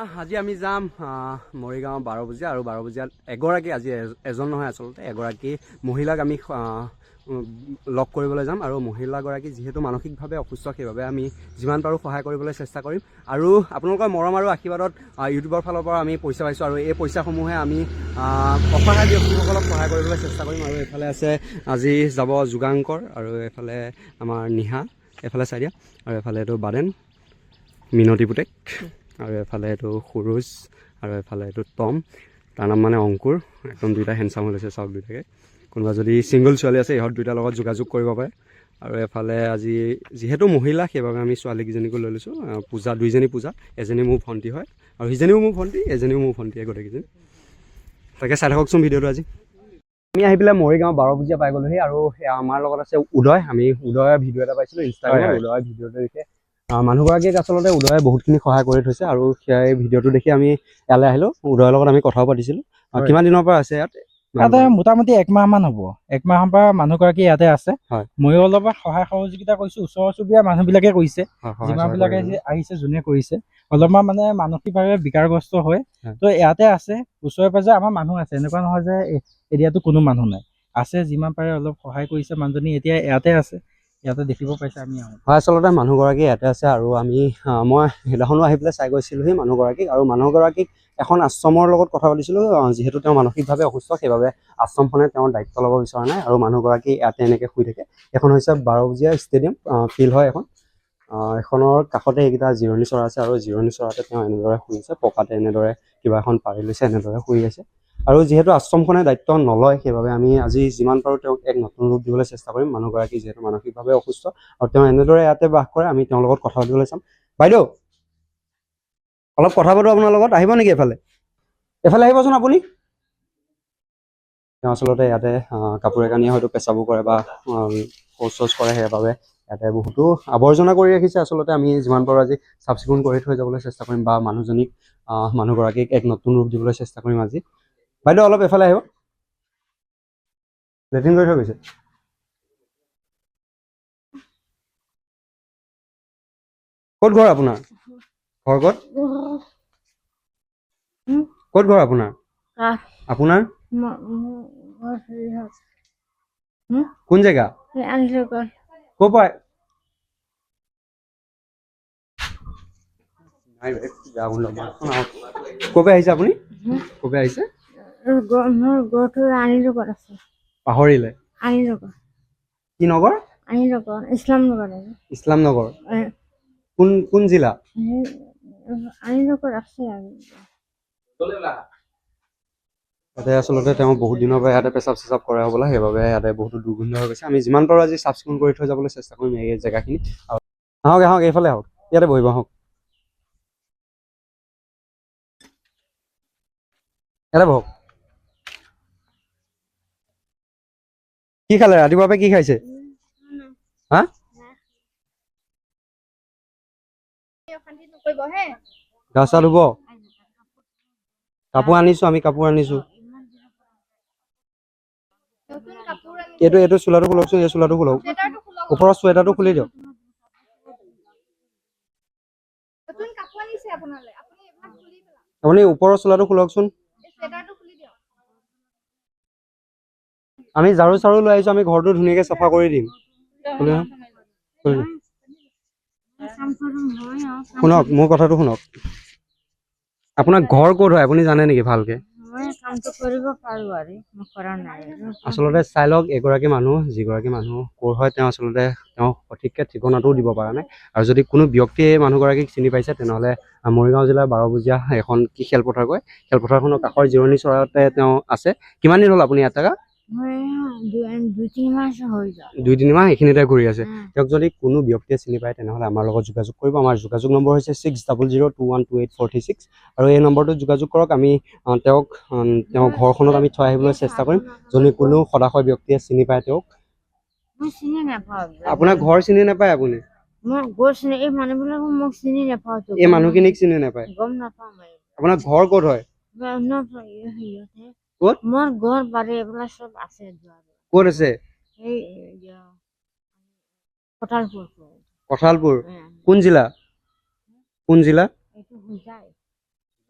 আজি আমি যাম মৰিগাঁও 12 বজীয়া আৰু 12 বজীয়াত এগৰাকী আজি এজন নহয় আচলতে এগৰাকী মহিলাক আমি লগ কৰিবলৈ যাম আৰু মহিলাগৰাকী যিহেতু মানসিকভাৱে অসুস্থ সেইবাবে আমি যিমান পাৰোঁ সহায় কৰিবলৈ চেষ্টা কৰিম আৰু আপোনালোকৰ মৰম আৰু আশীৰ্বাদত ইউটিউবৰ ফালৰ পৰা আমি পইচা পাইছোঁ আৰু এই পইচাসমূহে আমি অসহায় ব্যক্তিসকলক সহায় কৰিবলৈ চেষ্টা কৰিম আৰু এইফালে আছে আজি যাব যুগাংকৰ আৰু এইফালে আমাৰ নিহা এইফালে চাই দিয়া আৰু এইফালে এইটো বাদেন মিনতী পুতেক আৰু এফালে এইটো সুৰুজ আৰু এফালে এইটো টম তাৰ নাম মানে অংকুৰ একদম দুইটা হেণ্ডচাম হৈ লৈছে চাওক দুইটাকে কোনোবা যদি ছিংগল ছোৱালী আছে ইহঁত দুইটাৰ লগত যোগাযোগ কৰিব পাৰে আৰু এফালে আজি যিহেতু মহিলা সেইবাবে আমি ছোৱালীকেইজনীকো লৈ লৈছোঁ পূজা দুইজনী পূজা এজনী মোৰ ভণ্টি হয় আৰু সিজনীও মোৰ ভণ্টি এজনীও মোৰ ভণ্টিয়ে গোটেইকেইজনী তাকে চাই থাককচোন ভিডিঅ'টো আজি আমি আহি পেলাই মৰিগাঁও 12 বজীয়া পাই গ'লোহি আৰু আমাৰ লগত আছে উদয় আমি উদয়ৰ ভিডিঅ' এটা পাইছিলোঁ ইনষ্টাগ্ৰামত উদয়ৰ ভিডিঅ'টো দেখি মানুহগৰাকীক আচলতে উদয়ে বহুতখিনি সহায় কৰি থৈছে আৰু সেই ভিডিঅ'টো দেখি আমি ইয়ালৈ আহিলোঁ উদয়ৰ লগত আমি কথাও পাতিছিলোঁ কিমান দিনৰ পৰা আছে ইয়াতে মোটামুটি একমাহমান হ'ব একমাহৰ পৰা মানুহগৰাকী ইয়াতে আছে ময়ো অলপ সহায় সহযোগিতা কৰিছোঁ ওচৰ চুবুৰীয়া মানুহবিলাকে কৰিছে যিমানবিলাকে আহিছে যোনে কৰিছে অলপমান মানে মানসিকভাৱে বিকাৰগ্ৰস্ত হয় তো ইয়াতে আছে ওচৰে পাজৰে আমাৰ মানুহ আছে এনেকুৱা নহয় যে এৰিয়াটো কোনো মানুহ নাই আছে যিমান পাৰে অলপ সহায় কৰিছে মানুহজনী এতিয়া ইয়াতে আছে ইয়াতে দেখিব পাইছে আমি হয় আচলতে মানুহগৰাকী ইয়াতে আছে আৰু মই সেইদিনাখনো আহি পেলাই চাই গৈছিলোঁহি মানুহগৰাকীক আৰু মানুহগৰাকীক এখন আশ্ৰমৰ লগত কথা পাতিছিলোঁ যিহেতু তেওঁ মানসিকভাৱে অসুস্থ সেইবাবে আশ্ৰমখনে তেওঁৰ দায়িত্ব ল'ব বিচৰা নাই আৰু মানুহগৰাকী ইয়াতে এনেকৈ শুই থাকে এখন হৈছে 12 বজীয়া ষ্টেডিয়াম ফিল্ড হয় এখনৰ কাষতে এইকেইটা জিৰণি চৰা আছে আৰু জিৰণি চৰাতে তেওঁ এনেদৰে শুই আছে পকাতে এনেদৰে কিবা এখন পাৰি লৈছে এনেদৰে শুই আছে আৰু যিহেতু আশ্ৰমখনে দায়িত্ব নলয় সেইবাবে আমি আজি যিমান পাৰোঁ তেওঁক এক নতুন ৰূপ দিবলৈ চেষ্টা কৰিম মানুহগৰাকী যিহেতু মানসিকভাৱে অসুস্থ আৰু তেওঁ এনেদৰে ইয়াতে বাস কৰে আমি তেওঁৰ লগত কথা পাতিবলৈ চাম বাইদেউ অলপ কথা পাতোঁ আপোনাৰ লগত আহিব নেকি এফালে আহিবচোন আপুনি তেওঁ আচলতে ইয়াতে কাপোৰে কানিয়ে হয়তো পেচাবো কৰে বা শৌচ কৰে সেইবাবে ইয়াতে বহুতো আৱৰ্জনা কৰি ৰাখিছে আচলতে আমি যিমান পাৰোঁ আজি চাফ চিকুণ কৰি থৈ যাবলৈ চেষ্টা কৰিম বা মানুহগৰাকীক এক নতুন ৰূপ দিবলৈ চেষ্টা কৰিম আজি বাইদেউ অলপ এফালে আহিব লেট্ৰিন কৰি থৈ গৈছে ক'ত ঘৰ আপোনাৰ ঘৰ ক'ত ক'ত ঘৰ আপোনাৰ আপোনাৰ কোন জেগা ক'ৰ পৰা ক'ৰ পৰা আহিছে আপুনি ক'ৰ পৰা আহিছে পাহৰিলে কি নগৰ ইছলাম নগৰ কোন জিলা ইয়াতে আচলতে তেওঁ বহুত দিনৰ পৰা ইয়াতে পেচাব চেচাব কৰে হ'বলা সেইবাবে ইয়াতে বহুতো দুৰ্গন্ধ হৈ গৈছে আমি যিমান পাৰোঁ আজি চাফ চিকুণ কৰি থৈ যাবলৈ চেষ্টা কৰিম এই জেগাখিনি আহক এইফালে আহক ইয়াতে বহিব আহক ইয়াতে বহক কি খালে ৰাতিপুৱাৰ পৰা কি খাইছে হা গা চা ধুব কাপোৰ আনিছোঁ আমি কাপোৰ আনিছোঁ এইটো চোলাটো খোলকচোন এই চোলাটো খোলক ওপৰৰ চুৱেটাৰটো খুলি দিয়ক আপুনি ওপৰৰ চোলাটো খোলকচোন আমি ঝাৰু চাৰু লৈ আহিছোঁ আমি ঘৰটো ধুনীয়াকৈ চাফা কৰি দিম শুনক মোৰ কথাটো শুনক আপোনাৰ ঘৰ ক'ত হয় আপুনি জানে নেকি ভালকে আচলতে চাই লওক এগৰাকী মানুহ যিগৰাকী মানুহ ক'ৰ হয় তেওঁ আচলতে তেওঁ সঠিককৈ ঠিকনাটোও দিব পৰা নাই আৰু যদি কোনো ব্যক্তিয়ে মানুহগৰাকীক চিনি পাইছে তেনেহ'লে মৰিগাঁও জিলাৰ 12 বজীয়া এখন কি খেলপথাৰ কয় খেলপথাৰখনৰ কাষৰ জিৰণি চৰাতে তেওঁ আছে কিমান দিন হ'ল আপুনি ইয়াত থকা 2-3 মাহ এইখিনিতে ঘূৰি আছে তেওঁক যদি কোনো ব্যক্তিয়ে চিনি পায় তেনেহ'লে আমাৰ লগত যোগাযোগ কৰিব আমাৰ যোগাযোগ নম্বৰ হৈছে 6002128436 আৰু এই নম্বৰটোত যোগাযোগ কৰক আমি তেওঁৰ ঘৰখনত আমি থৈ আহিবলৈ চেষ্টা কৰিম যদি কোনো সদাশয় ব্যক্তিয়ে চিনি পায় তেওঁক আপোনাৰ ঘৰ চিনি নাপায় আপুনি এই মানুহখিনিক চিনি নাপায় আপোনাৰ ঘৰ ক'ত হয় ক'ত মোৰ ঘৰ বাৰী এইবিলাক চব আছে ক'ত আছে কঁঠালপুৰ কোন জিলা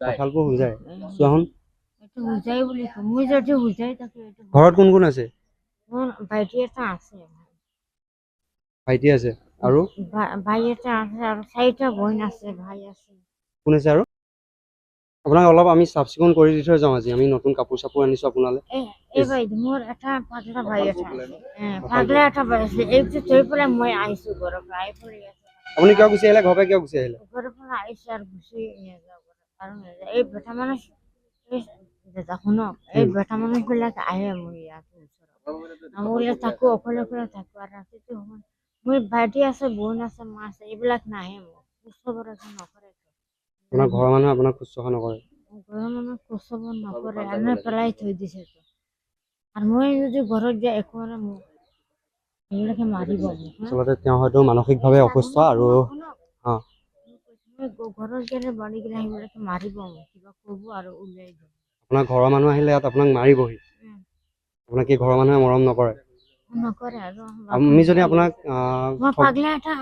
কঁঠালবোৰ সিজাই চোৱাচোন এইটো বুজাই বুলি কওঁ মই যদি বুজাই তাকে এইটো ঘৰত কোন কোন আছে মোৰ ভাইটি এটা আছে ভাইটি আছে আৰু ভাই এটা আছে আৰু 4টা বহিন আছে ভাই আছে কোন আছে আৰু আপোনাক অলপ আমি চাফ চিকুণ কৰি দি থৈ যাওঁ আজি আমি নতুন কাপোৰ চাপোৰ আনিছোঁ আপোনালৈ এই ভাই মোৰ এটা পাগলা ভাই এটা আছে পাগলা এটা ভাই আছে এইটো থৈ পেলাই মই আহিছোঁ ঘৰৰ পৰা আহি পেলাই আপুনি কিয় গুচি আহিলে ঘৰৰ পৰা কিয় গুচি আহিলে ঘৰৰ পৰা আহিছোঁ আৰু গুচি নাযাওঁ কাৰণ এই বেটা মানুহ দাদা শুনক এই বেটা মানুহবিলাক আহে মোৰ ইয়াত ওচৰত মই ইয়াত থাকোঁ অকলে অকলে থাকোঁ আৰু ৰাতিটো সময় মোৰ ভাইটি আছে বোন আছে মা আছে এইবিলাক নাহে মোক খোজখবৰ একো নকৰে আপোনাৰ ঘৰৰ মানুহে আপোনাক শুশ্ৰূষা নকৰে ঘৰৰ মানুহ খোজখবৰ নকৰে এনে পেলাই থৈ দিছে আৰু মই যদি ঘৰত যাই একো মোক এইবিলাকে মাৰিব আচলতে তেওঁ হয়তো মানসিকভাৱে অসুস্থ আৰু ঘৰত গ'লে বাৰী গ'লে সেইবিলাকে মাৰিব মোক কিবা ক'ব আৰু উলিয়াই দিব আপোনাৰ ঘৰৰ মানুহ আহিলে ইয়াত আপোনাক মাৰিবহি আপোনাক কি ঘৰৰ মানুহে মৰম নকৰে নকৰে আৰু আমি যদি আপোনাক মই পাগলা এটা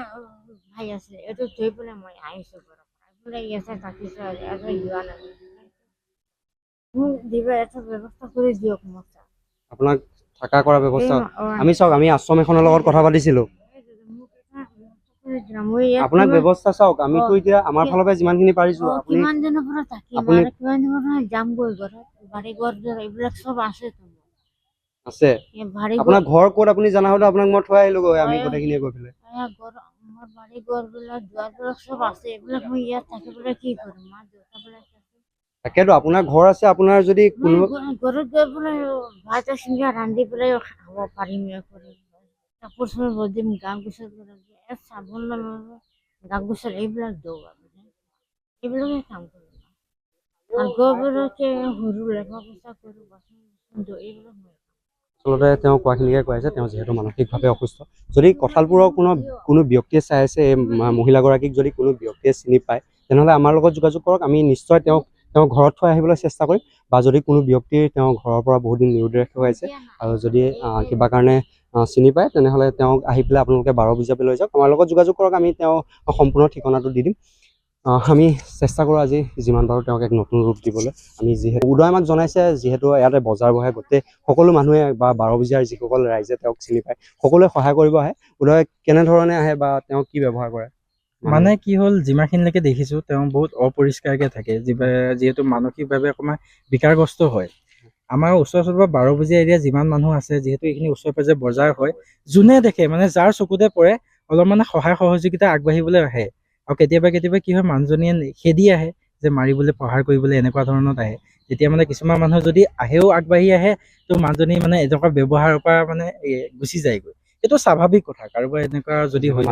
ভাই আছে এইটো থৈ পেলাই মই আহিছোঁ ঘৰৰ পৰা এইবিলাক ইয়াতে থাকিছোঁ আৰু যোৱা নাই মোক দিবা এটা ব্যৱস্থা কৰি দিয়ক মোক আপোনাক থাকা কৰা ব্যৱস্থা আমি চাওক আমি আশ্ৰম এখনৰ লগত কথা পাতিছিলোঁ আপোনাক ব্যৱস্থা চাওক আমিতো এতিয়া আমাৰ ফালৰ পৰা যিমানখিনি পাৰিছোঁ আপুনি কিমান দিনৰ পৰা থাকিম আৰু কিমান দিনৰ পৰা যামগৈ ঘৰত বাৰী ঘৰ এইবিলাক চব আছে আছে আপোনাৰ ঘৰ ক'ত আপুনি জনা হ'লে আপোনাক মই থৈ আহিলোগৈ আমি গোটেইখিনিয়ে গৈ পেলাই মোৰ বাৰী ঘৰ বিলাক দুৱাৰবিলাক চব আছে এইবিলাক মই ইয়াত থাকি পেলাই কি কৰিম মা দেউতাবিলাক তাকেতো আপোনাৰ ঘৰ আছে আপোনাৰ যদি কোনোবা ঘৰত গৈ পেলাই ভাত চিঙা ৰান্ধি পেলাই খাব পাৰিম কাপোৰ চাপোৰ বদিম গা গোচৰ চাবোন গা গোচৰ এইবিলাক দিওঁ এইবিলাকে কাম কৰিম আৰু গোবৰকে সৰু লেপা পোচা কৰোঁ বাচন ধুওঁ এইবিলাক আচলতে তেওঁ কোৱাখিনিকে কৈ আছে তেওঁ যিহেতু মানসিকভাৱে অসুস্থ যদি কঁঠালপুৰৰ কোনো ব্যক্তিয়ে চাই আছে এই মহিলাগৰাকীক যদি কোনো ব্যক্তিয়ে চিনি পায় তেনেহ'লে আমাৰ লগত যোগাযোগ কৰক আমি নিশ্চয় তেওঁ ঘৰত থৈ আহিবলৈ চেষ্টা কৰিম বা যদি কোনো ব্যক্তিৰ তেওঁ ঘৰৰ পৰা বহুত দিন নিৰুদ্দেশ হৈ আছে আৰু যদি কিবা কাৰণে চিনি পায় তেনেহ'লে তেওঁক আহি পেলাই আপোনালোকে 12 বজালৈ লৈ যাওক আমাৰ লগত যোগাযোগ কৰক আমি তেওঁ সম্পূৰ্ণ ঠিকনাটো দি দিম আমি চেষ্টা কৰোঁ আজি যিমান পাৰোঁ তেওঁক এক নতুন ৰূপ দিবলৈ আমি যিহেতু উদয় আমাক জনাইছে যিহেতু ইয়াতে বজাৰ বহে গোটেই সকলো মানুহে বা 12 বজাৰ যিসকল ৰাইজে তেওঁক চিনি পায় সকলোৱে সহায় কৰিব আহে উদয় কেনেধৰণে আহে বা তেওঁ কি ব্যৱহাৰ কৰে মানে কি হ'ল যিমানখিনিলৈকে দেখিছোঁ তেওঁ বহুত অপৰিষ্কাৰকৈ থাকে যিহেতু মানসিকভাৱে অকণমান বিকাৰগ্ৰস্ত হয় আমাৰ ওচৰ চুবুৰীয়া 12 বজীয়া এৰিয়া যিমান মানুহ আছে যিহেতু এইখিনি ওচৰে পাজৰে বজাৰ হয় যোনে দেখে মানে যাৰ চকুতে পৰে অলপ মানে সহায় সহযোগিতা আগবাঢ়িবলৈ আহে আৰু কেতিয়াবা কি হয় মানুহজনীয়ে খেদি আহে যে মাৰিবলৈ প্ৰহাৰ কৰিবলৈ এনেকুৱা ধৰণত আহে তেতিয়া মানে কিছুমান মানুহ যদি আহেও আগবাঢ়ি আহে তো মানুহজনী মানে এনেকুৱা ব্যৱহাৰৰ পৰা মানে গুচি যায়গৈ এইটো স্বাভাৱিক কথা কাৰোবাৰ এনেকুৱা যদি হৈ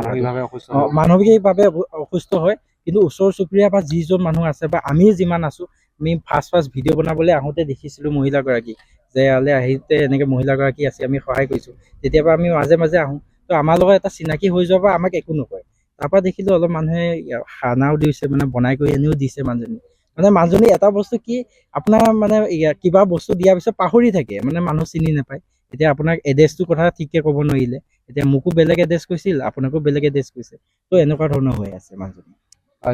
মানসিকভাৱে অসুস্থ হয় কিন্তু ওচৰ চুবুৰীয়া বা যিজন মানুহ আছে বা আমি যিমান আছোঁ আমি ফাৰ্ষ্ট ভিডিঅ' বনাবলৈ আহোঁতে দেখিছিলোঁ মহিলাগৰাকী যে ইয়ালৈ আহিতে এনেকৈ মহিলাগৰাকী আছে আমি সহায় কৰিছোঁ তেতিয়াবা আমি মাজে মাজে আহোঁ তো আমাৰ লগত এটা চিনাকি হৈ যোৱাৰ পৰা আমাক একো নকয় তাৰপৰা দেখিলোঁ অলপ মানুহে খানাও দিছে মানে বনাই কৰি আনিও দিছে মানুহজনী এটা বস্তু কি আপোনাৰ মানে কিবা বস্তু দিয়াৰ পিছত পাহৰি থাকে মানে মানুহ চিনি নাপায় এতিয়া আপোনাক এড্ৰেছটোৰ কথা ঠিককৈ ক'ব নোৱাৰিলে এতিয়া মোকো বেলেগ এড্ৰেছ কৈছিল আপোনাকো বেলেগ এড্ৰেছ কৈছে তো এনেকুৱা ধৰণৰ হৈ আছে মানুহজনী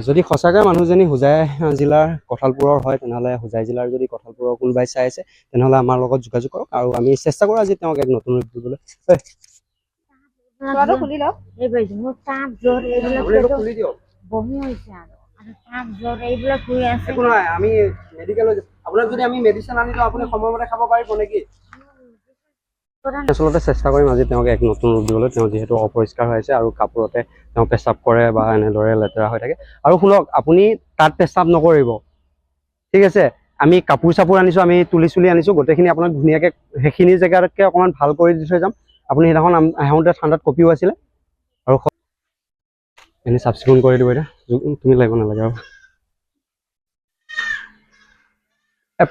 যদি সঁচাকৈ মানুহজনী হোজাই জিলাৰ কঁঠালপুৰৰ হয় তেনেহ'লে হোজাই জিলাৰ যদি কঁঠালপুৰৰ কোনোবাই চাই আছে তেনেহ'লে আমাৰ লগত যোগাযোগ কৰক আৰু আমি চেষ্টা কৰোঁ আজি তেওঁক এক নতুন ৰূপ দিবলৈ খুলি লওক এই বাইদেউ মোৰ তাপ জ্বৰ এইবিলাক খুলি দিয়ক বমি হৈছে আৰু তাপ জ্বৰ এইবিলাক হৈ আছে একো নহয় আমি মেডিকেলত আপোনাক যদি আমি মেডিচিন আনি দিওঁ আপুনি সময়মতে খাব পাৰিব নেকি আচলতে চেষ্টা কৰিম আজি তেওঁক এক নতুন ৰূপ দিবলৈ তেওঁ যিহেতু অপৰিষ্কাৰ হৈ আছে আৰু কাপোৰতে তেওঁ পেচাব কৰে বা এনেদৰে লেতেৰা হৈ থাকে আৰু শুনক আপুনি তাত পেচাব নকৰিব ঠিক আছে আমি কাপোৰ চাপোৰ আনিছোঁ আমি তুলি চুলি আনিছোঁ গোটেইখিনি আপোনাক ধুনীয়াকৈ সেইখিনি জেগাতকৈ অকণমান ভাল কৰি দি থৈ যাম আপুনি সেইদিনাখন আহোঁতে ঠাণ্ডাত কপিও আছিলে আৰু এনেই চাফ চিকুণ কৰি দিব এতিয়া তুমি লাগিব নালাগে আৰু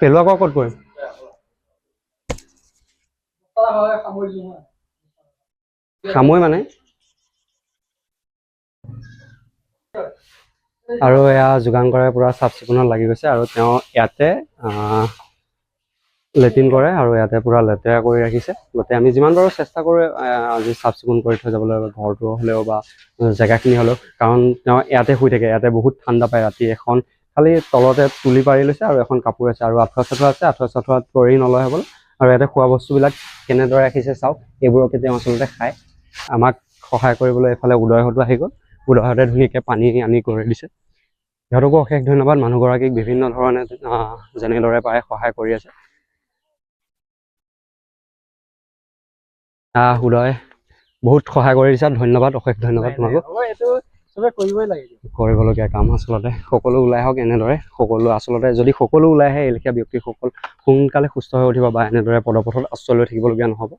পেলোৱা ক'ত কৰিম সামৰি মানে আৰু এয়া যোগান কৰে পুৰা চাফ চিকুণত লাগি গৈছে আৰু তেওঁ ইয়াতে লেট্ৰিন কৰে আৰু ইয়াতে পুৰা লেতেৰা কৰি ৰাখিছে গতিকে আমি যিমান পাৰোঁ চেষ্টা কৰোঁ আজি চাফ চিকুণ কৰি থৈ যাবলৈ ঘৰটো হ'লেও বা জেগাখিনি হ'লেও কাৰণ তেওঁ ইয়াতে শুই থাকে ইয়াতে বহুত ঠাণ্ডা পায় ৰাতি এখন খালি তলতে তুলি পাৰি লৈছে আৰু এখন কাপোৰ আছে আৰু আঁঠুৱা চাঠুৱা আছে, আঁঠুৱা চাঠুৱাত পৰি নলয় হ'বলৈ। আৰু ইয়াতে খোৱা বস্তুবিলাক কেনেদৰে ৰাখিছে চাওক, এইবোৰকে তেওঁ আচলতে খায়। আমাক সহায় কৰিবলৈ এইফালে উদয়হঁতো আহি গ'ল, উদয়হঁতে ধুনীয়াকৈ পানী আনি কৰি দিছে। সিহঁতকো অশেষ ধন্যবাদ, মানুহগৰাকীক বিভিন্ন ধৰণে যেনেদৰে পাৰে সহায় কৰি আছে। উদয় বহুত সহায় কৰি দিছা, ধন্যবাদ, অশেষ ধন্যবাদ তোমাকো। এইটো চবে কৰিবই লাগে। কৰিবলগীয়া কাম আচলতে, সকলো ওলাই আহক এনেদৰে। সকলো আচলতে যদি সকলো ওলাই আহে, এলেখীয়া ব্যক্তিসকল সোনকালে সুস্থ হৈ উঠিব বা এনেদৰে পদপথত আশ্ৰয় লৈ থাকিবলগীয়া নহ'ব।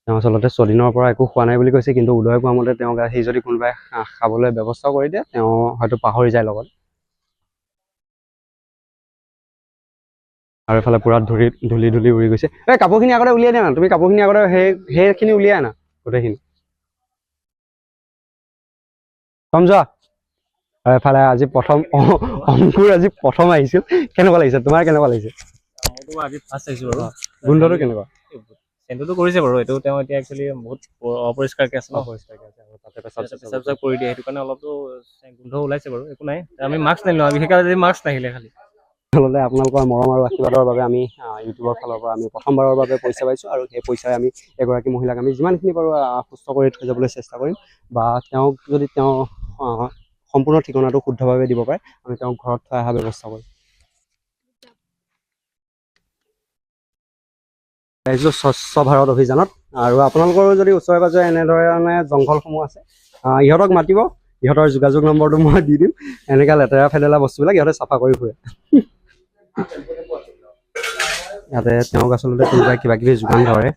তেওঁ আচলতে ছদিনৰ পৰা একো খোৱা নাই বুলি কৈছে, কিন্তু উদয় কোৱা মতে তেওঁক আহি যদি কোনোবাই খাবলৈ ব্যৱস্থা কৰি দিয়ে, তেওঁ হয়তো পাহৰি যায় লগত। আৰু এইফালে পুৰা ধূলি উৰি গৈছে। এই কাপোৰখিনি আগতে উলিয়াই দিয়া না, তুমি কাপোৰখিনি আগতে সেইখিনি উলিয়াই আনা গোটেইখিনি। যোৱা। আৰু এফালে আজি প্ৰথম অংকুৰ আজি প্ৰথম আহিছিল, কেনেকুৱা লাগিছে তোমাৰ, কেনেকুৱা লাগিছে? আজি ফাৰ্ষ্ট আহিছো বাৰু। গোন্ধটো কেনেকুৱা? চেণ্টটো কৰিছে বাৰু, এইটো তেওঁ এতিয়া একচুৱেলি বহুত অপৰিষ্কাৰকে আছে ন, পেচাব কৰি দিয়ে, সেইটো কাৰণে অলপতো গোন্ধ ওলাইছে বাৰু, একো নাই। আমি মাস্ক নানিলো, বিশেষকৈ আজি মাস্ক নাহিলে খালি। আচলতে আপোনালোকৰ মৰম আৰু আশীৰ্বাদৰ বাবে আমি ইউটিউবৰ ফালৰ পৰা আমি প্ৰথমবাৰৰ বাবে পইচা পাইছোঁ, আৰু সেই পইচাৰে আমি এগৰাকী মহিলাক আমি যিমানখিনি পাৰোঁ সুস্থ কৰি থৈ যাবলৈ চেষ্টা কৰিম, বা তেওঁক যদি তেওঁ সম্পূৰ্ণ ঠিকনাটো শুদ্ধভাৱে দিব পাৰে, আমি তেওঁক ঘৰত থৈ অহাৰ ব্যৱস্থা কৰিম। আহিছোঁ স্বচ্ছ ভাৰত অভিযানত, আৰু আপোনালোকৰো যদি ওচৰে পাজৰে এনেধৰণে জংঘলসমূহ আছে, ইহঁতক মাতিব, ইহঁতৰ যোগাযোগ নম্বৰটো মই দি দিম। এনেকুৱা লেতেৰা ফেদেলা বস্তুবিলাক ইহঁতে চাফা কৰি ফুৰে। ইয়াতে তেওঁক আচলতে কোনোবাই কিবা কিবি যোগান ধৰে।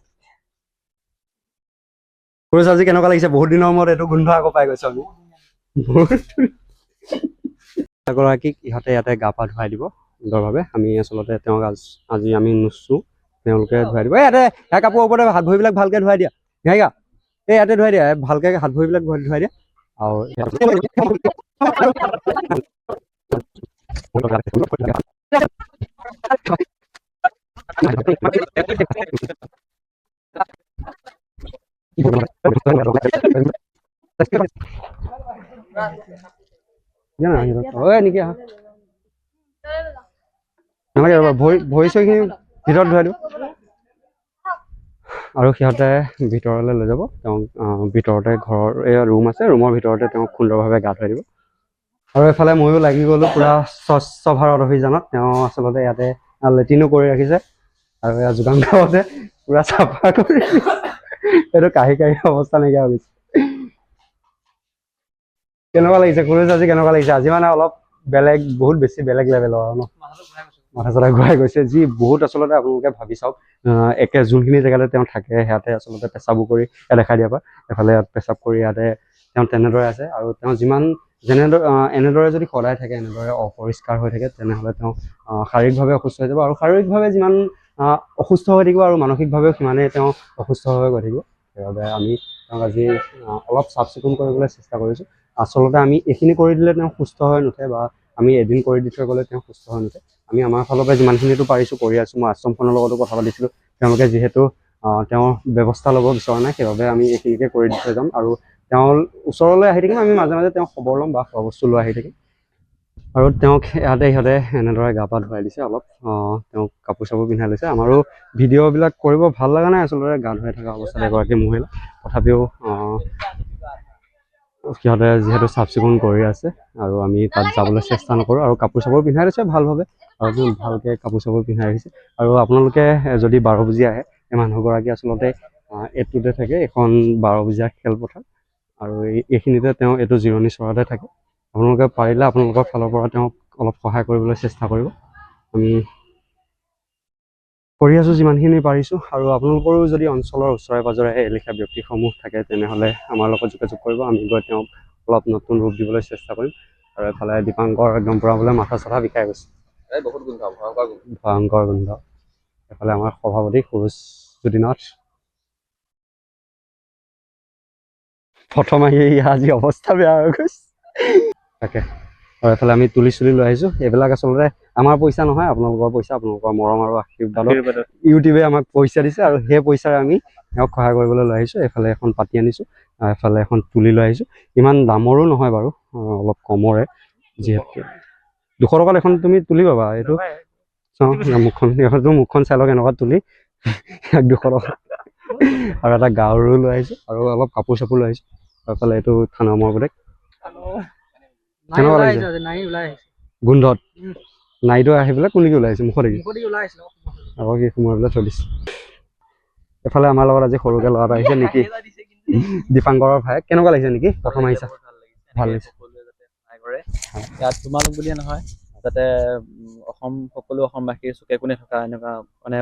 পুৰুষ আজি কেনেকুৱা লাগিছে? বহুত দিনৰ মূৰত এইটো গোন্ধ আকৌ পাই গৈছো আমি। গৰাকীক ইহঁতে ইয়াতে গা পা ধুৱাই দিব সুন্দৰভাৱে। আমি আচলতে তেওঁক আজি আমি নুচুওঁ, তেওঁলোকে ধুৱাই দিব। ইয়াতে ইয়াৰ কাপোৰৰ ওপৰতে হাত ভৰিবিলাক ভালকে ধুৱাই দিয়া। ঘাইগা এই ইয়াতে ধুৱাই দিয়া, ভালকে হাত ভৰিবিলাক ধুৱাই দিয়া। আৰু ভৰি চৰিখিনি ভিতৰত ধুৱাই দিব। আৰু সিহঁতে ভিতৰলৈ লৈ যাব তেওঁক, ভিতৰতে ঘৰৰ ৰুম আছে, ৰুমৰ ভিতৰতে তেওঁক সুন্দৰভাৱে গা ধুৱাই দিব। আৰু এইফালে ময়ো লাগি গ'লো পুৰা স্বচ্ছ ভাৰত অভিযানত। তেওঁ আচলতে ইয়াতে লেট্ৰিনো কৰি ৰাখিছে, আৰু ইয়াৰ যোগান ধৰোঁতে পুৰা চাফা কৰি এইটো কাঢ়ি অৱস্থা নাইকিয়া হৈ গৈছে। কেনেকুৱা লাগিছে কুৰুজ আজি, কেনেকুৱা লাগিছে আজি? মানে অলপ বেলেগ, বহুত বেছি বেলেগ লেভেলৰ আৰু ন, মাথা চাথা ঘূৰাই গৈছে। যি বহুত আচলতে আপোনালোকে ভাবি চাওক, যোনখিনি জেগাতে তেওঁ থাকে সিয়াতে আচলতে পেচাবো কৰি দেখাই দিয়া, এফালে ইয়াত পেচাব কৰি ইয়াতে তেওঁ তেনেদৰে আছে। আৰু তেওঁ এনেদৰে যদি সদায় থাকে, এনেদৰে অপৰিষ্কাৰ হৈ থাকে, তেনেহ'লে তেওঁ শাৰীৰিকভাৱে অসুস্থ হৈ যাব, আৰু শাৰীৰিকভাৱে যিমান অসুস্থ হৈ থাকিব আৰু মানসিকভাৱেও সিমানেই তেওঁ অসুস্থ হৈ গৈ থাকিব। সেইবাবে আমি তেওঁক আজি অলপ চাফ চিকুণ কৰিবলৈ চেষ্টা কৰিছোঁ। আচলতে আমি এইখিনি কৰি দিলে তেওঁ সুস্থ হৈ নুঠে, বা আমি এদিন কৰি দি থৈ গ'লে তেওঁ সুস্থ হৈ নুঠে। আমি আমাৰ ফালৰ পৰা যিমানখিনিতো পাৰিছোঁ কৰি আছোঁ। মই আশ্ৰমখনৰ লগতো কথা পাতিছিলোঁ, তেওঁলোকে যিহেতু তেওঁৰ ব্যৱস্থা ল'ব বিচৰা নাই, সেইবাবে আমি এইখিনিকে কৰি দি থৈ যাম। আৰু তেওঁৰ ওচৰলৈ আহি থাকিম, আমি মাজে মাজে তেওঁক খবৰ ল'ম বা খোৱা বস্তু লৈ আহি থাকিম। আৰু তেওঁক ইহঁতে এনেদৰে গা পা ধুৱাই দিছে, অলপ তেওঁক কাপোৰ চাপোৰ পিন্ধাই লৈছে। আমাৰো ভিডিঅ'বিলাক কৰিব ভাল লগা নাই আচলতে গা ধুৱাই থকা অৱস্থাত এগৰাকী মহিলা, তথাপিও সিহঁতে যিহেতু চাফ চিকুণ কৰি আছে, আৰু আমি তাত যাবলৈ চেষ্টা নকৰোঁ। আৰু কাপোৰ চাপোৰ পিন্ধাই দিছে ভালভাৱে, আৰু ভালকৈ কাপোৰ চাপোৰ পিন্ধাই ৰাখিছে। আৰু আপোনালোকে যদি 12 বজীয়া আহে, এই মানুহগৰাকী আচলতে এইটোতে থাকে, এখন 12 বজীয়া খেলপথাৰ, আৰু এইখিনিতে তেওঁ এইটো জিৰণি চৰাতে থাকে। আপোনালোকে পাৰিলে আপোনালোকৰ ফালৰ পৰা তেওঁক অলপ সহায় কৰিবলৈ চেষ্টা কৰিব। আমি কৰি আছোঁ যিমানখিনি পাৰিছোঁ। আৰু আপোনালোকৰো যদি অঞ্চলৰ ওচৰে পাঁজৰে এলেখীয়া ব্যক্তিসমূহ থাকে, তেনেহ'লে আমাৰ লগত যোগাযোগ কৰিব। আমি গৈ তেওঁক অলপ নতুন ৰূপ দিবলৈ চেষ্টা কৰিম। আৰু এফালে দীপাংকৰ একদম পূৰা বোলে মাথা চাথা বিষাই গৈছে, বহুত গোন্ধ, ভয়ংকৰ গোন্ধ। এফালে আমাৰ সভাপতি সুৰুজ নাথ প্ৰথম আহি আজি অৱস্থা বেয়া হৈ গৈছে তাকে। আৰু এফালে আমি তুলি চুলি লৈ আহিছোঁ। এইবিলাক আচলতে আমাৰ পইচা নহয়, আপোনালোকৰ পইচা, আপোনালোকৰ মৰম আৰু আশীৰ্বাদত ইউটিউবে আমাক পইচা দিছে, আৰু সেই পইচাৰে আমি তেওঁক সহায় কৰিবলৈ লৈ আহিছোঁ। এইফালে এখন পাতি আনিছোঁ, এফালে এখন তুলি লৈ আহিছোঁ। ইমান দামৰো নহয় বাৰু, অলপ কমৰে, যিহেতু 200 টকাত এখন তুমি তুলি পাবা এইটো চাওঁ মুখখন এইটো মুখখন চাই লওক এনেকুৱা তুলি 200 টকা আৰু এটা গাহৰু লৈ আহিছোঁ আৰু অলপ কাপোৰ চাপোৰ লৈ আহিছোঁ এইফালে এইটো থানা মোৰ প্ৰত্যেক কেনেকুৱা লাগিছে গোন্ধত নাইটো আহি পেলাই কুলিকি ওলাই আহিছে মুখত দেখি আকৌ কি সোমাই পেলাই থৈ দিছে এফালে আমাৰ লগত আজি সৰুকে ল'ৰা এটা আহিছে নেকি দীপাংকৰৰ ভাই কেনেকুৱা লাগিছে নেকি প্ৰথম আহিছা ভাল লাগিছে ইয়াত তোমালোক বুলিয়ে নহয় যাতে সকলো অসমবাসীৰ চুকে কোণে থকা এনেকুৱা মানে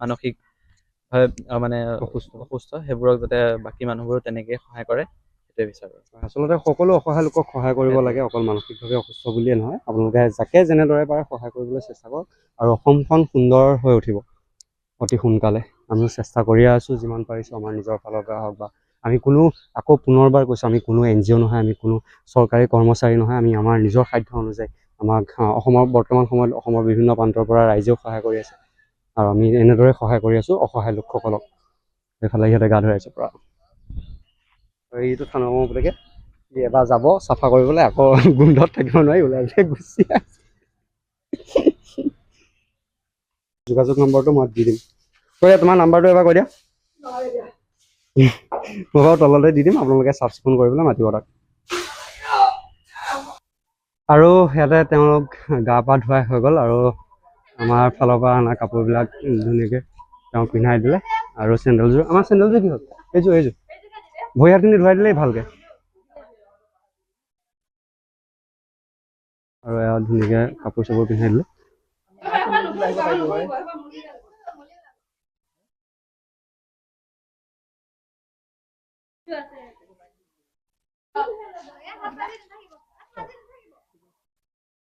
মানসিকভাৱে মানে অসুস্থ সেইবোৰক যাতে বাকী মানুহবোৰো তেনেকৈ সহায় কৰে সেইটোৱে বিচাৰোঁ আচলতে সকলো অসহায় লোকক সহায় কৰিব লাগে অকল মানসিকভাৱে অসুস্থ বুলিয়ে নহয় আপোনালোকে যাকে যেনেদৰে পাৰে সহায় কৰিবলৈ চেষ্টা কৰক আৰু অসমখন সুন্দৰ হৈ উঠিব অতি সোনকালে আমিও চেষ্টা কৰিয়ে আছোঁ যিমান পাৰিছোঁ আমাৰ নিজৰ ফালৰ পৰা হওক বা আমি কোনো আকৌ পুনৰবাৰ কৈছোঁ আমি কোনো NGO নহয় আমি কোনো চৰকাৰী কৰ্মচাৰী নহয় আমি আমাৰ নিজৰ সাধ্য অনুযায়ী আমাক অসমৰ বৰ্তমান সময়ত অসমৰ বিভিন্ন প্ৰান্তৰ পৰা ৰাইজেও সহায় কৰি আছে আৰু আমি এনেদৰে সহায় কৰি আছোঁ অসহায় লোকসকলক এইফালে সিহঁতে গা ধুৱাই আছে পৰা এইটো থানা প্ৰত্যেকে এবাৰ যাব চাফা কৰিবলৈ আকৌ গোন্ধত থাকিব নোৱাৰি ওলাই পেলাই গুচি আছে যোগাযোগ নম্বৰটো মই দি দিম কৈ তোমাৰ নাম্বাৰটো এবাৰ কৈ দিয়া মই বাৰু তলতে দি দিম আপোনালোকে চাফ চিকুণ কৰিবলৈ মাতিব তাক আৰু ইয়াতে তেওঁলোক গা পা ধুৱাই হৈ গ'ল আৰু আমাৰ ফালৰ পৰা অনা কাপোৰবিলাক ধুনীয়াকৈ তেওঁক পিন্ধাই দিলে আৰু চেণ্ডেলযোৰ আমাৰ চেণ্ডেলযোৰ কি হ'ল এইযোৰ ভৰি হাতখিনি ধুৱাই দিলেই ভালকৈ আৰু এয়া ধুনীয়াকৈ কাপোৰ চাপোৰ পিন্ধাই দিলে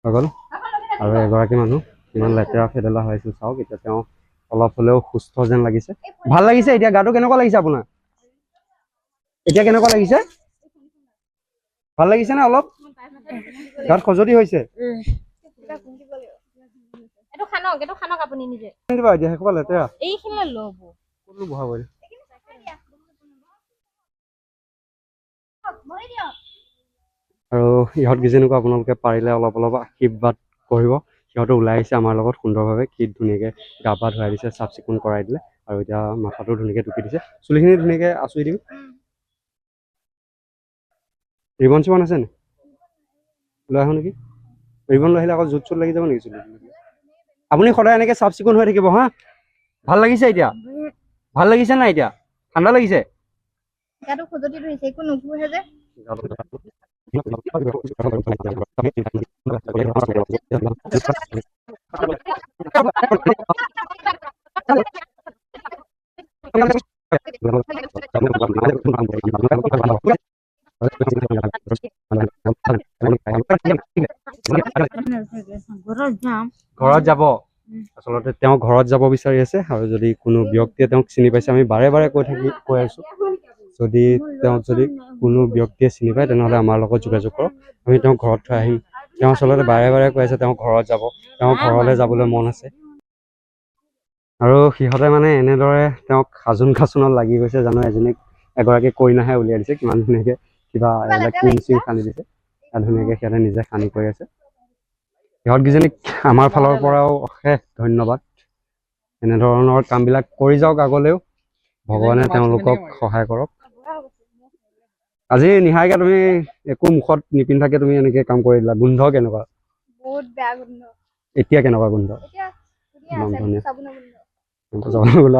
হৈ গ'ল আৰু এগৰাকী মানুহ কিমান লেতেৰা ফেদেলা হৈ আছিল চাওক এতিয়া তেওঁ অলপ হ'লেও সুস্থ যেন লাগিছে ভাল লাগিছে এতিয়া গাটো কেনেকুৱা লাগিছে আপোনাৰ এতিয়া কেনেকুৱা লাগিছে ভাল লাগিছে নে অলপ গাত খজুৱতি হৈছে দিবা এতিয়া সেইসোপা লেতেৰা ক'তনো বহাব আৰু ইহঁতকেইজনীকো আপোনালোকে পাৰিলে অলপ অলপ আশীৰ্বাদ কৰিব সিহঁতে ওলাই আহিছে আমাৰ লগত সুন্দৰভাৱে কি ধুনীয়াকৈ গা পা ধুৱাই দিছে চাফ চিকুণ কৰাই দিলে আৰু এতিয়া মাথাটো ধুনীয়াকৈ টুকি দিছে চুলিখিনি ধুনীয়াকৈ আঁচুৰি দিম ৰিবন চিবন আছে নি লৈ আহোঁ নেকি ৰিবন লৈ আহিলে আকৌ জোঁট চোট লাগি যাব নেকি চুলি আপুনি সদায় এনেকৈ চাফ চিকুণ হৈ থাকিব হা ভাল লাগিছে এতিয়া ভাল লাগিছে নাই এতিয়া ঠাণ্ডা লাগিছে ঘৰত যাব আচলতে তেওঁ ঘৰত যাব বিচাৰি আছে আৰু যদি কোনো ব্যক্তিয়ে তেওঁক চিনি পাইছে আমি বাৰে বাৰে কৈ আছোঁ যদি তেওঁক যদি কোনো ব্যক্তিয়ে চিনি পায় তেনেহ'লে আমাৰ লগত যোগাযোগ কৰক আমি তেওঁক ঘৰত থৈ আহিম তেওঁ আচলতে বাৰে বাৰে কৈ আছে তেওঁ ঘৰত যাব তেওঁ ঘৰলৈ যাবলৈ মন আছে আৰু সিহঁতে মানে এনেদৰে তেওঁক সাজোন কাচোনত লাগি গৈছে জানো এগৰাকী কইনাহে উলিয়াই দিছে কিমান ধুনীয়াকৈ কিবা ক্ৰীম চিম সানি দিছে ধুনীয়াকৈ সিহঁতে নিজে সানি কৰি আছে সিহঁতকেইজনীক আমাৰ ফালৰ পৰাও অশেষ ধন্যবাদ এনেধৰণৰ কামবিলাক কৰি যাওক আগলৈও ভগৱানে তেওঁলোকক সহায় কৰক আজি নিহাৰিকা তুমি একো মুখত নিপিন্ধাকে তুমি এনেকৈ কাম কৰি দিলা গোন্ধ কেনেকুৱা বহুত বেয়া গোন্ধ এতিয়া কেনেকুৱা গোন্ধ এতিয়া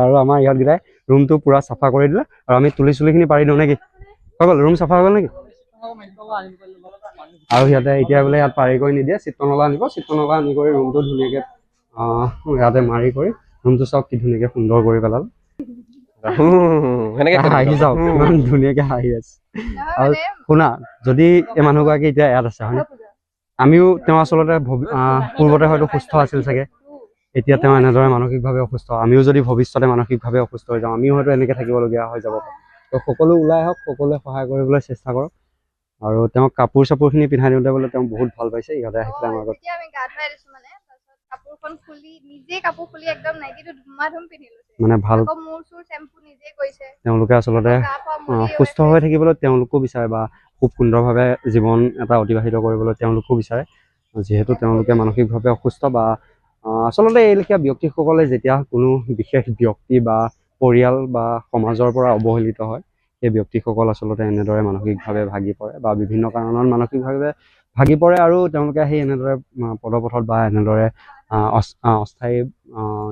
আৰু আমাৰ ইহঁতকেইটাই ৰুমটো পূৰা চাফা কৰি দিলে আৰু আমি তুলি চুলিখিনি পাৰি দিওঁ নেকি হৈ গ'ল ৰুম চাফা হৈ গ'ল নেকি আৰু সিহঁতে এতিয়া বোলে ইয়াত পাৰি কৰি নিদিয়ে চিত্ৰনলা আনিব চিত্ৰনলা আনি কৰি ৰুমটো ধুনীয়াকৈ ইয়াতে মাৰি কৰি ৰুমটো চাওক কি ধুনীয়াকৈ সুন্দৰ কৰি পেলালে হাঁহি যাওক ইমান ধুনীয়াকৈ হাঁহি আছে আৰু শুনা যদি এই মানুহগৰাকী এতিয়া ইয়াত আছে হয়নে আমিও তেওঁ আচলতে পূৰ্বতে হয়তো সুস্থ আছিল চাগে এতিয়া তেওঁ এনেদৰে মানসিকভাৱে অসুস্থ আমিও যদি ভৱিষ্যতে মানসিকভাৱে অসুস্থ হৈ যাওঁ আমিও হয়তো এনেকৈ থাকিবলগীয়া হৈ যাব তো সকলো ওলাই আহক সকলোৱে সহায় কৰিবলৈ চেষ্টা কৰক আৰু তেওঁক কাপোৰ চাপোৰখিনি পিন্ধাই দিওঁতে বোলে তেওঁ বহুত ভাল পাইছে ইহঁতে আহি পেলাই আমাৰ আগত মানে ভাল তেওঁলোকে আচলতে সুস্থ হৈ থাকিবলৈ তেওঁলোকো বিচাৰে বা খুব সুন্দৰভাৱে জীৱন এটা অতিবাহিত কৰিবলৈ তেওঁলোকো বিচাৰে যিহেতু তেওঁলোকে মানসিকভাৱে অসুস্থ বা আচলতে এই লেখীয়া ব্যক্তিসকলে যেতিয়া কোনো বিশেষ ব্যক্তি বা পৰিয়াল বা সমাজৰ পৰা অৱহেলিত হয়, সেই ব্যক্তিসকল আচলতে এনেদৰে মানসিকভাৱে ভাগি পৰে বা বিভিন্ন কাৰণত মানসিকভাৱে ভাগি পৰে আৰু তেওঁলোকে সেই এনেদৰে পদপথত বা এনেদৰে অস্থায়ী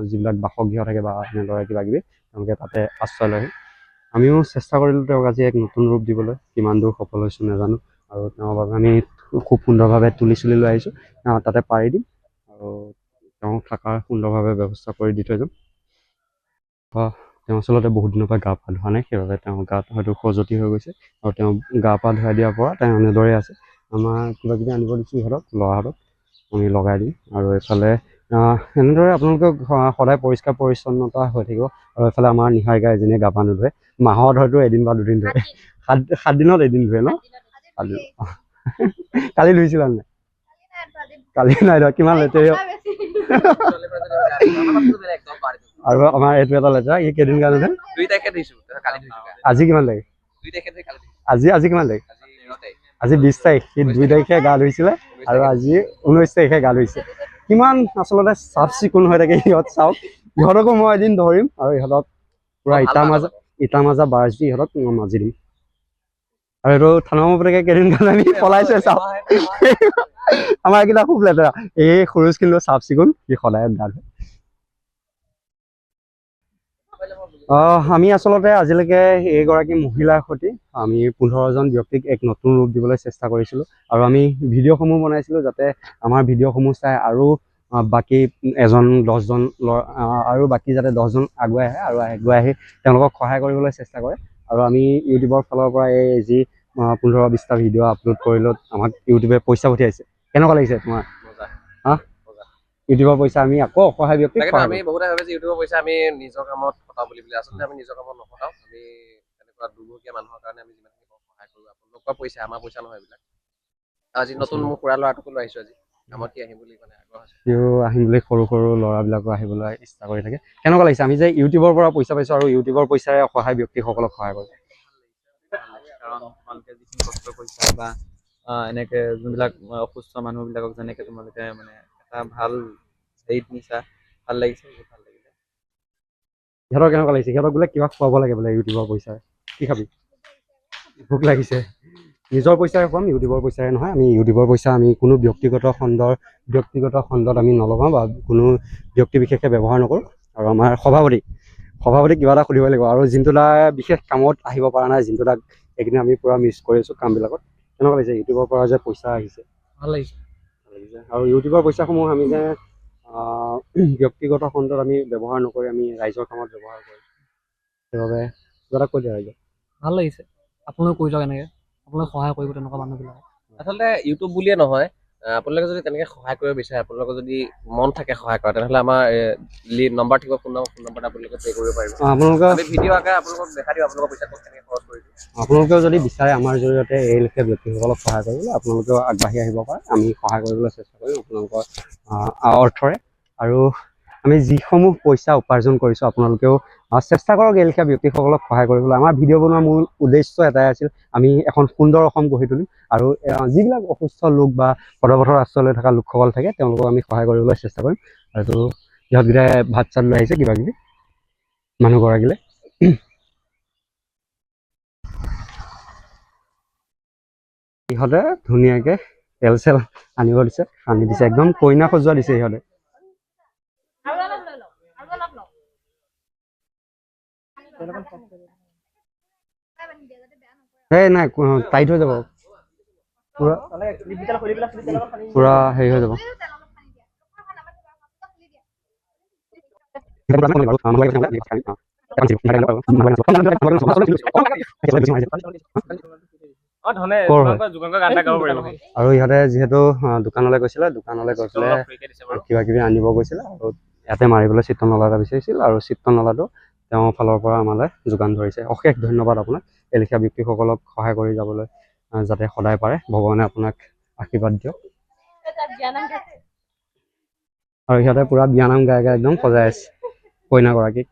যিবিলাক বাসগৃহ থাকে বা এনেদৰে কিবা কিবি তেওঁলোকে তাতে আশ্ৰয় লয়। আমিও চেষ্টা কৰিলোঁ তেওঁক আজি এক নতুন ৰূপ দিবলৈ, কিমান দূৰ সফল হৈছোঁ নাজানো, আৰু তেওঁৰ বাবে আমি খুব সুন্দৰভাৱে তুলি চুলি লৈ আহিছোঁ, তাতে পাৰি দিম আৰু তেওঁ থকাৰ সুন্দৰভাৱে ব্যৱস্থা কৰি দি থৈ যাম। তেওঁ আচলতে বহুত দিনৰ পৰা গা পা ধোৱা নাই, সেইবাবে তেওঁৰ গাত হয়তো খজুৱতি হৈ গৈছে আৰু তেওঁ গা পা ধুৱাই দিয়াৰ পৰা তেওঁ এনেদৰে আছে। আমাৰ কিবা কিবি আনিব দিছোঁ ইহঁতক, ল'ৰাহঁতক, আমি লগাই দিম। আৰু এইফালে এনেদৰে আপোনালোকে সদায় পৰিষ্কাৰ পৰিচ্ছন্নতা হৈ থাকিব। আৰু এইফালে আমাৰ নিহাৰিকা এজনীয়ে গা পা নুধুৱে, মাহত হয়তো এদিন বা দুদিন ধুৱে, 7 দিনত এদিন ধুৱে ন? কালি ধুইছিলা নাই? কালি নাই ধোৱা, কিমান লেতেৰা। আৰু আমাৰ এইটো এটা লেতেৰা, ই কেইদিন গা নুধুৱে? 2 তাৰিখে ধুইছো, কালি ধুইছো। আজি কিমান তাৰিখ? 2 তাৰিখে ধুই কালি ধুইছো। আজি কিমান তাৰিখ? আজি 13 তাৰিখ। আজি 20 তাৰিখ, সি 2 তাৰিখে গা ধুইছিলে আৰু আজি 19 তাৰিখে গা ধুইছে। কিমান আচলতে চাফ চিকুণ হৈ থাকে ইহঁত, চাওক। ইহঁতকো মই এদিন ধৰিম আৰু ইহঁতক পুৰা ইটা মাজা বাৰ্ছ দি ইহঁতক মাজি দিম। আৰু এইটো থানা পুতেকে কেইদিন কাৰণে আমি পলাইছে, চাওক। আমাৰ এইকেইটা খুব লেতেৰা, এই খৰচ কিন্তু চাফ চিকুণ, সি সদায় গা ধুৱে। আমি আচলতে আজিলৈকে এইগৰাকী মহিলাৰ সৈতে আমি 15জন ব্যক্তিক এক নতুন ৰূপ দিবলৈ চেষ্টা কৰিছিলোঁ আৰু আমি ভিডিঅ'সমূহ বনাইছিলোঁ যাতে আমাৰ ভিডিঅ'সমূহ চাই আৰু বাকী 10জন আৰু বাকী যাতে 10জন আগুৱাই আহে আৰু আগুৱাই আহি তেওঁলোকক সহায় কৰিবলৈ চেষ্টা কৰে। আৰু আমি ইউটিউবৰ ফালৰ পৰা এই যি 15-20টা ভিডিঅ' আপলোড কৰিলোঁ, আমাক ইউটিউবে পইচা পঠিয়াইছে। কেনেকুৱা লাগিছে তোমাৰ? ইউটিউবৰ পইচা আমি আকৌ অসহায় ব্যক্তিক সহায় আমি বহুতে ভাবে যে ইউটিউবৰ পইচা আমি নিজৰ কামত খটাও বুলি, আচলতে আমি নিজৰ কামত নখটাও। আমি এনেকুৱা দুৰ্ভগীয়া মানুহৰ কাৰণে আমি যিমানখিনি সহায় কৰোঁ, আপোনালোকৰ পইচা, আমাৰ পইচা নহয় এইবিলাক। আজি নতুন মোৰ খুৰা ল'ৰাটোকো লৈ আহিছোঁ, আজি কামত কি আহিম বুলি মানে আগ্ৰহ আছে। সিও আহিম বুলি সৰু ল'ৰাবিলাকো আহিবলৈ ইচ্ছা কৰি থাকে। কেনেকুৱা লাগিছে আমি যে ইউটিউবৰ পৰা পইচা পাইছোঁ আৰু ইউটিউবৰ পইচাৰে অসহায় ব্যক্তিসকলক সহায় কৰিছোঁ? কাৰণ তোমালোকে যিখিনি কষ্ট কৰিছা বা এনেকে যোনবিলাক অসুস্থ মানুহবিলাকক যেনেকে তোমালোকে মানে এটা ভাল হেৰিত নিছা, ভাল লাগিছে, বহুত ভাল লাগিছে। সিহঁতৰ কেনেকুৱা লাগিছে? সিহঁতক বোলে কিবা খুৱাব লাগে বোলে ইউটিউবৰ পইচাৰে। কি খাবি? ভোক লাগিছে। নিজৰ পইচাৰে খুৱাম, ইউটিউবৰ পইচাৰে নহয়। আমি ইউটিউবৰ পইচা আমি কোনো ব্যক্তিগত খণ্ডত আমি নলগাওঁ বা কোনো ব্যক্তি বিশেষে ব্যৱহাৰ নকৰোঁ। আৰু আমাৰ সভাপতি কিবা এটা সুধিব লাগিব, আৰু জিন্তু দা বিশেষ কামত আহিব পৰা নাই। জিন্তু দাক এইকেইদিন আমি পুৰা মিছ কৰি আছোঁ কামবিলাকত। কেনেকুৱা লাগিছে ইউটিউবৰ পৰা যে পইচা আহিছে? ভাল লাগিছে। আৰু ইউটিউবৰ পইচাসমূহ আমি যে ব্যক্তিগত খণ্ডত আমি ব্যৱহাৰ নকৰি আমি ৰাইজৰ কামত ব্যৱহাৰ কৰোঁ, সেইবাবে কিবা এটা কৈ দিয়া ৰাইজক। ভাল লাগিছে, আপোনালোকে কৰি যাওক, এনেকে আপোনালোকে সহায় কৰিব তেনেকুৱা মানুহবিলাকক। আচলতে ইউটিউব বুলিয়ে নহয়, আপোনালোকে যদি তেনেকে সহায় কৰিব বিচাৰে, আপোনালোকৰ যদি মন থাকে সহায় কৰা, তেনেহ'লে আমাৰ নম্বৰ থাকিব, ফোন নম্বৰতে আপোনালোকে পে' কৰিব পাৰিব। আমি ভিডিঅ' আকাৰে আপোনালোকক দেখাই দিওঁ, আপোনালোকৰ পইচা ক'ত কেনেকৈ খৰচ কৰিছোঁ। আপোনালোকেও যদি বিচাৰে আমাৰ জৰিয়তে এই লেখীয়া ব্যক্তিসকলক সহায় কৰিবলৈ, আপোনালোকেও আগবাঢ়ি আহিব পাৰে। আমি সহায় কৰিবলৈ চেষ্টা কৰিম আপোনালোকৰ অৰ্থৰে। আৰু আমি যিসমূহ পইচা উপাৰ্জন কৰিছোঁ, আপোনালোকেও চেষ্টা কৰক এই লেখীয়া ব্যক্তিসকলক সহায় কৰিবলৈ। আমাৰ ভিডিঅ' বনোৱাৰ মূল উদ্দেশ্য এটাই আছিল, আমি এখন সুন্দৰ অসম গঢ়ি তুলিম আৰু যিবিলাক অসুস্থ লোক বা পদপথৰ আশ্ৰয় লৈ থকা লোকসকল থাকে, তেওঁলোকক আমি সহায় কৰিবলৈ চেষ্টা কৰিম। আৰু সিহঁতকেইটাই ভাত চাত লৈ আহিছে কিবা কিবি মানুহগৰাকীলৈ। ইহঁতে ধুনীয়াকে তেল চেল আনিব দিছে, আনি দিছে, একদম কইনা সজোৱা দিছে ইহঁতে। এই নাই, টাইট হৈ যাব, পুৰা হেৰি হৈ যাব। আৰু ইহঁতে যিহেতু দোকানলৈ গৈছিলে, দোকানলৈ গৈ পেলাই কিবা কিবি আনিব গৈছিলে আৰু ইয়াতে মাৰিবলৈ চিত্ৰনলা এটা বিচাৰিছিল, আৰু চিত্ৰনলাটো তেওঁৰ ফালৰ পৰা আমালৈ যোগান ধৰিছে। অশেষ ধন্যবাদ আপোনাক। এই লেখীয়া ব্যক্তিসকলক সহায় কৰি যাবলৈ যাতে সদায় পাৰে, ভগৱানে আপোনাক আশীৰ্বাদ দিয়ক। আৰু সিহঁতে পুৰা বিয়ানাম গাই গাই একদম সজাই আছে কইনাগৰাকীক।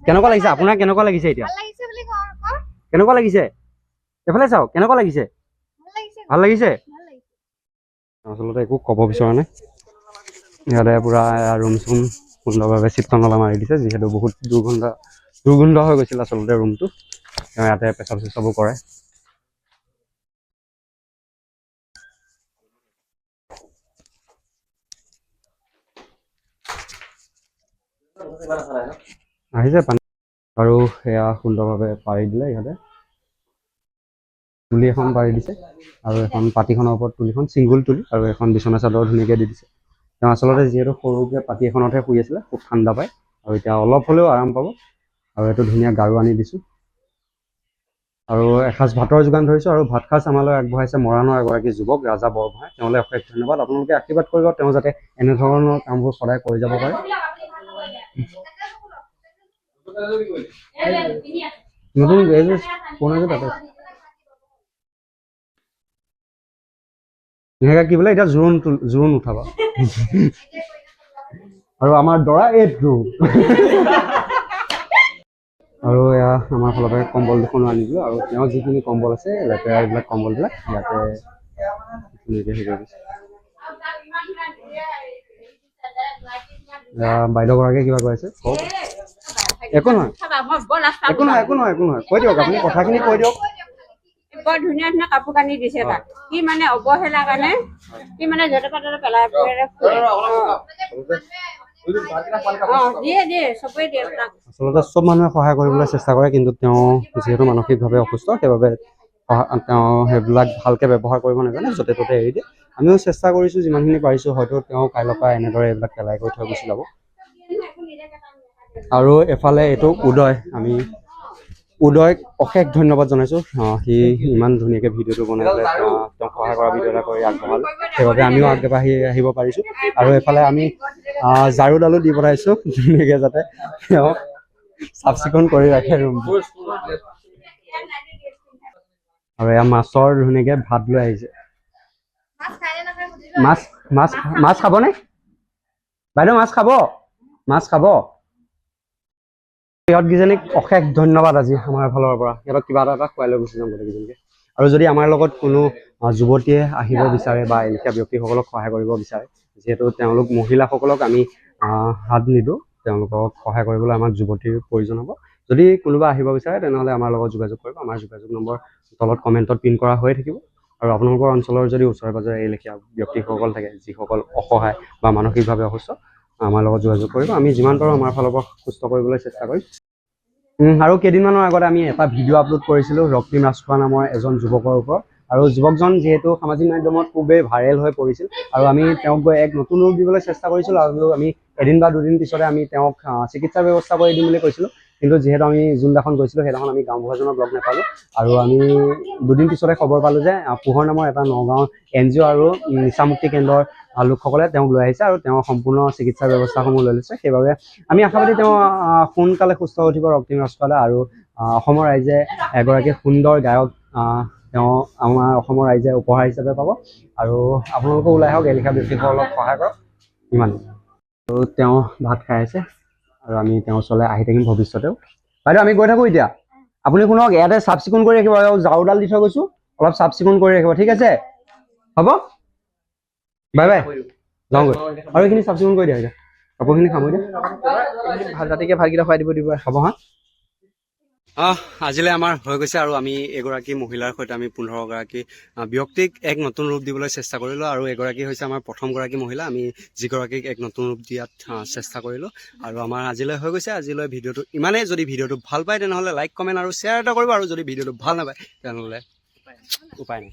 কেনেকুৱা লাগিছে আপোনাৰ? কেনেকুৱা লাগিছে এতিয়া? কেনেকুৱা লাগিছে? এইফালে চাওক, কেনেকুৱা লাগিছে? ভাল লাগিছে? আচলতে একো ক'ব বিচৰা নাই। ইয়াতে পুৰা ৰুম চুম সুন্দৰভাৱে চিত্ৰনলা মাৰি দিছে, যিহেতু বহুত দুৰ্গন্ধ হৈ গৈছিল আচলতে ৰুমটো। তেওঁ ইয়াতে পেচাব চেচাবো কৰে। আহিছে পানী আৰু সেয়া সুন্দৰভাৱে পাৰি দিলে ইহঁতে। তুলি এখন পাৰি দিছে আৰু এখন পাতিখনৰ ওপৰত তুলিখন চিংগুল তুলি আৰু এখন বিচনা চাদৰ ধুনীয়াকৈ দি দিছে। তেওঁ আচলতে যিহেতু সৰুকৈ পাতি এখনতহে শুই আছিলে, খুব ঠাণ্ডা পায় আৰু এতিয়া অলপ হ'লেও আৰাম পাব। আৰু এইটো ধুনীয়া গাৰু আনি দিছোঁ আৰু এসাঁজ ভাতৰ যোগান ধৰিছোঁ। আৰু ভাত সাঁজ আমালৈ আগবঢ়াইছে মৰাণৰ এগৰাকী যুৱক ৰাজা বৰগোহাঁই। তেওঁলৈ অশেষ ধন্যবাদ। আপোনালোকে আশীৰ্বাদ কৰিব, তেওঁ যাতে এনেধৰণৰ কামবোৰ সদায় কৰি যাব পাৰে। নতুন পুৰণা তাতে ধুনীয়াকৈ কি বোলে এতিয়া জোৰোণ উঠাবা। আৰু আমাৰ দৰা এইটো আৰু এয়া আমাৰ ফালৰ পৰা কম্বল দুখনো আনি দিলোঁ। আৰু তেওঁ যিখিনি কম্বল আছে লেতেৰা এইবিলাক কম্বলবিলাক ইয়াতে বাইদেউগৰাকীয়ে কিবা কৈ আছে, কওক। একো নহয় কৈ দিয়ক, আপুনি কথাখিনি কৈ দিয়ক। বৰ ধুনীয়া ধুনীয়া কাপোৰ কানি দিছে তাক। সি মানে অৱহেলাৰ কাৰণে সি মানে য'তে ত'তে পেলাই দিয়ে চবেই দিয়ে তাক। আচলতে চব মানুহে সহায় কৰিবলৈ চেষ্টা কৰে, কিন্তু তেওঁ যিহেতু মানসিকভাৱে অসুস্থ, সেইবাবে তেওঁ সেইবিলাক ভালকৈ ব্যৱহাৰ কৰিব নাজানে, য'তে ত'তে এৰি দিয়ে। আমিও চেষ্টা কৰিছোঁ যিমানখিনি পাৰিছোঁ। হয়তো তেওঁ কাইলৈৰ পৰা এনেদৰে এইবিলাক পেলাই কৰি থৈ গুচি যাব। আৰু এফালে এইটো উদয়ক অশেষ ধন্যবাদ জনাইছোঁ। সি ইমান ধুনীয়াকৈ ভিডিঅ'টো বনাই পেলাই তেওঁক সহায় কৰা ভিডিঅ' এটা কৰি আগবঢ়ালে, সেইবাবে আমিও আগবাঢ়ি আহিব পাৰিছোঁ। আৰু এফালে আমি ঝাৰুডালো দি পঠাইছোঁ ধুনীয়াকৈ, যাতে তেওঁ চাফ চিকুণ কৰি ৰাখে ৰুমটো। আৰু এয়া মাছৰ ধুনীয়াকৈ ভাত লৈ আহিছে। মাছ খাবনে বাইদেউ? মাছ খাব? মাছ খাব? সিহঁতকেইজনীক অশেষ ধন্যবাদ আজি আমাৰ ফালৰ পৰা। সিহঁতক কিবা এটা খুৱাই লৈ গুচি যাম গোটেইকেইজনীকে। আৰু যদি আমাৰ লগত কোনো যুৱতীয়ে আহিব বিচাৰে বা এলেখীয়া ব্যক্তিসকলক সহায় কৰিব বিচাৰে, যিহেতু তেওঁলোক মহিলাসকলক আমি হাত নিদিওঁ, তেওঁলোকক সহায় কৰিবলৈ আমাক যুৱতীৰ প্ৰয়োজন হ'ব। যদি কোনোবা আহিব বিচাৰে তেনেহ'লে আমাৰ লগত যোগাযোগ কৰিব। আমাৰ যোগাযোগ নম্বৰ তলত কমেণ্টত পিন কৰা হৈ থাকিব। আৰু আপোনালোকৰ অঞ্চলৰ যদি ওচৰে পাজৰে এলেখীয়া ব্যক্তিসকল থাকে, যিসকল অসহায় বা মানসিকভাৱে অসুস্থ, আমাৰ লগত যোগাযোগ কৰিব। আমি যিমান পাৰোঁ আমাৰ ফালৰ পৰা সুস্থ কৰিবলৈ চেষ্টা কৰিম। আৰু কেইদিনমানৰ আগতে আমি এটা ভিডিঅ' আপলোড কৰিছিলোঁ ৰক্তিম ৰাজখোৱা নামৰ এজন যুৱকৰ ওপৰত। আৰু যুৱকজন যিহেতু সামাজিক মাধ্যমত খুবেই ভাইৰেল হৈ পৰিছিল, আৰু আমি তেওঁক গৈ এক নতুন ৰূপ দিবলৈ চেষ্টা কৰিছিলোঁ। আৰু আমি এদিন বা দুদিন পিছতে আমি তেওঁক চিকিৎসাৰ ব্যৱস্থা কৰি দিম বুলি কৈছিলোঁ। কিন্তু যিহেতু আমি যোনদিনাখন গৈছিলোঁ সেইদিনাখন আমি গাঁওবুঢ়াজনক লগ নাপালোঁ। আৰু আমি দুদিন পিছতে খবৰ পালোঁ যে পোহৰ নামৰ এটা নগাঁও NGO আৰু নিচামুক্তি কেন্দ্ৰৰ লোকসকলে তেওঁক লৈ আহিছে আৰু তেওঁ সম্পূৰ্ণ চিকিৎসাৰ ব্যৱস্থাসমূহ লৈ লৈছে। সেইবাবে আমি আশাবাদী তেওঁ সোনকালে সুস্থ হৈ উঠিব ৰক্তিম ৰাজখোৱালে। আৰু অসমৰ ৰাইজে এগৰাকী সুন্দৰ গায়ক তেওঁ আমাৰ অসমৰ ৰাইজে উপহাৰ হিচাপে পাব। আৰু আপোনালোকেও ওলাই আহক, এলেখীয়া ব্যক্তিসকলক সহায় কৰক। ইমানেই। আৰু তেওঁ ভাত খাই আছে আৰু আমি তেওঁৰ ওচৰলৈ আহি থাকিম ভৱিষ্যতেও। বাইদেউ আমি গৈ থাকোঁ এতিয়া। আপুনি শুনক, ইয়াতে চাফ চিকুণ কৰি ৰাখিব। ঝাৰুডাল দি থৈ গৈছোঁ, অলপ চাফ চিকুণ কৰি ৰাখিব, ঠিক আছে? হ'ব, বাই বাই, যাওঁগৈ। আৰু এইখিনি চাফ চিকুণ কৰি দিয়া এতিয়া, কাপোৰখিনি খামো এতিয়া। ভাল ৰাতিকে ভাতকেইটা খুৱাই দিব হ'ব হা। আজিলৈ আমাৰ হৈ গৈছে, আৰু আমি এগৰাকী মহিলাৰ সৈতে আমি 15গৰাকী ব্যক্তিক এক নতুন ৰূপ দিবলৈ চেষ্টা কৰিলোঁ। আৰু এগৰাকী হৈছে আমাৰ প্ৰথমগৰাকী মহিলা, আমি যিগৰাকীক এক নতুন ৰূপ দিয়াত চেষ্টা কৰিলোঁ। আৰু আমাৰ আজিলৈ হৈ গৈছে। আজিলৈ ভিডিঅ'টো ইমানেই। যদি ভিডিঅ'টো ভাল পায় তেনেহ'লে লাইক কমেণ্ট আৰু শ্বেয়াৰ এটা কৰিব। আৰু যদি ভিডিঅ'টো ভাল নাপায় তেনেহ'লে উপায় নাই।